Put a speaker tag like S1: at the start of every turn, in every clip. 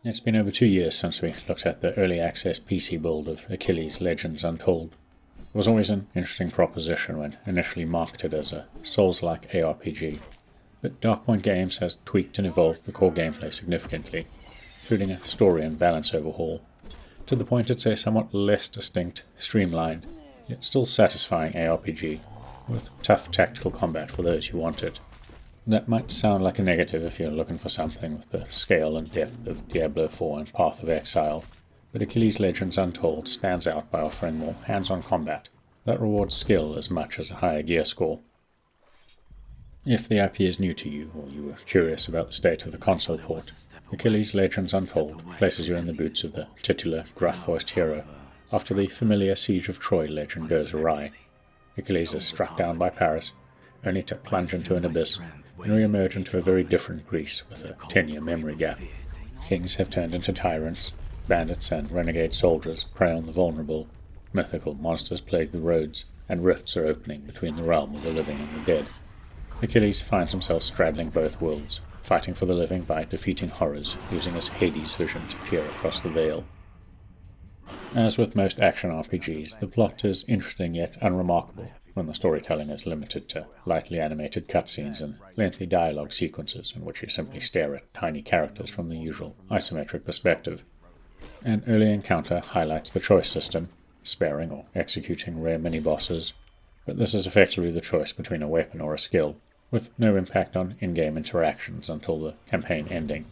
S1: It's been over 2 years since we looked at the early access PC build of Achilles Legends Untold. It was always an interesting proposition when initially marketed as a Souls-like ARPG, but Darkpoint Games has tweaked and evolved the core gameplay significantly, including a story and balance overhaul, to the point it's a somewhat less distinct, streamlined, yet still satisfying ARPG, with tough tactical combat for those who want it. That might sound like a negative if you're looking for something with the scale and depth of Diablo IV and Path of Exile, but Achilles Legends Untold stands out by offering more hands-on combat that rewards skill as much as a higher gear score. If the IP is new to you, or you were curious about the state of the console port, Achilles Legends Untold places you in the boots of the titular, gruff-voiced hero after the familiar Siege of Troy legend goes awry. Achilles is struck down by Paris, only to plunge into an abyss and re-emerge into a very different Greece with a 10-year memory gap. Kings have turned into tyrants, bandits and renegade soldiers prey on the vulnerable, mythical monsters plague the roads, and rifts are opening between the realm of the living and the dead. Achilles finds himself straddling both worlds, fighting for the living by defeating horrors, using his Hades vision to peer across the veil. As with most action RPGs, the plot is interesting yet unremarkable when the storytelling is limited to lightly animated cutscenes and lengthy dialogue sequences in which you simply stare at tiny characters from the usual isometric perspective. An early encounter highlights the choice system, sparing or executing rare mini-bosses, but this is effectively the choice between a weapon or a skill, with no impact on in-game interactions until the campaign ending.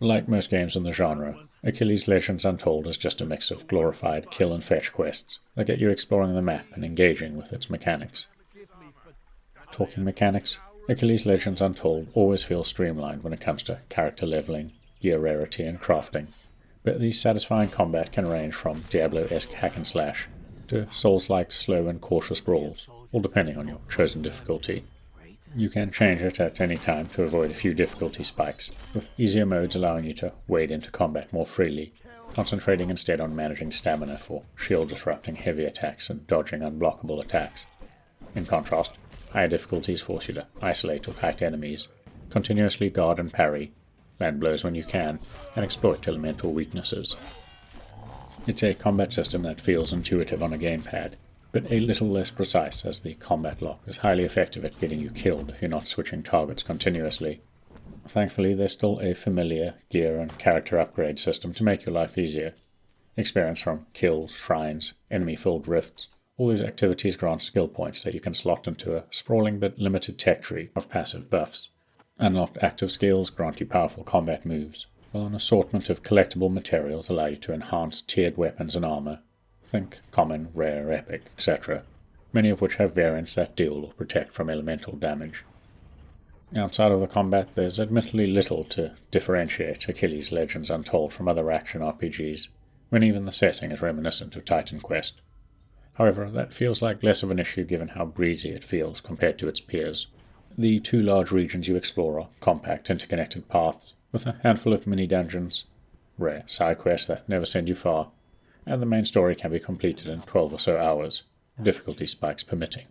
S1: Like most games in the genre, Achilles Legends Untold is just a mix of glorified kill and fetch quests that get you exploring the map and engaging with its mechanics. Talking mechanics, Achilles Legends Untold always feels streamlined when it comes to character leveling, gear rarity and crafting, but the satisfying combat can range from Diablo-esque hack and slash to Souls-like slow and cautious brawls, all depending on your chosen difficulty. You can change it at any time to avoid a few difficulty spikes, with easier modes allowing you to wade into combat more freely, concentrating instead on managing stamina for shield-disrupting heavy attacks and dodging unblockable attacks. In contrast, higher difficulties force you to isolate or kite enemies, continuously guard and parry, land blows when you can, and exploit elemental weaknesses. It's a combat system that feels intuitive on a gamepad, but a little less precise, as the combat lock is highly effective at getting you killed if you're not switching targets continuously. Thankfully, there's still a familiar gear and character upgrade system to make your life easier. Experience from kills, shrines, enemy-filled rifts, all these activities grant skill points that you can slot into a sprawling but limited tech tree of passive buffs. Unlocked active skills grant you powerful combat moves, while an assortment of collectible materials allow you to enhance tiered weapons and armor. Think common, rare, epic, etc., many of which have variants that deal or protect from elemental damage. Outside of the combat, there's admittedly little to differentiate Achilles Legends Untold from other action RPGs, when even the setting is reminiscent of Titan Quest. However, that feels like less of an issue given how breezy it feels compared to its peers. The two large regions you explore are compact, interconnected paths, with a handful of mini-dungeons, rare side quests that never send you far, and the main story can be completed in 12 or so hours, difficulty spikes permitting.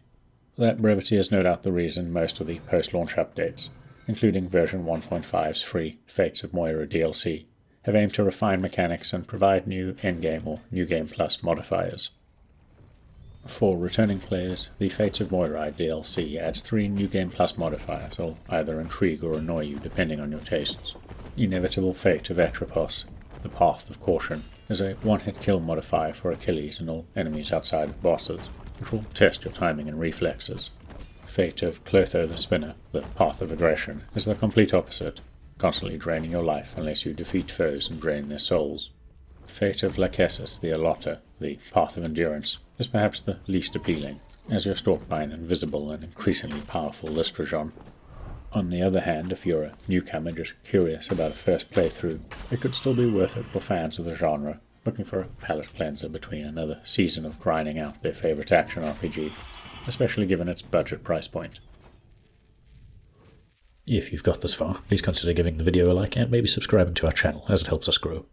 S1: That brevity is no doubt the reason most of the post-launch updates, including version 1.5's free Fates of Moira DLC, have aimed to refine mechanics and provide new endgame or New Game Plus modifiers. For returning players, the Fates of Moira DLC adds 3 New Game Plus modifiers that will either intrigue or annoy you depending on your tastes. Inevitable Fate of Atropos, the Path of Caution, is a one-hit kill modifier for Achilles and all enemies outside of bosses, which will test your timing and reflexes. Fate of Clotho the Spinner, the Path of Aggression, is the complete opposite, constantly draining your life unless you defeat foes and drain their souls. Fate of Lachesis the Allotter, the Path of Endurance, is perhaps the least appealing, as you're stalked by an invisible and increasingly powerful Lystrajon. On the other hand, if you're a newcomer just curious about a first playthrough, it could still be worth it for fans of the genre, looking for a palate cleanser between another season of grinding out their favorite action RPG, especially given its budget price point.
S2: If you've got this far, please consider giving the video a like and maybe subscribing to our channel, as it helps us grow.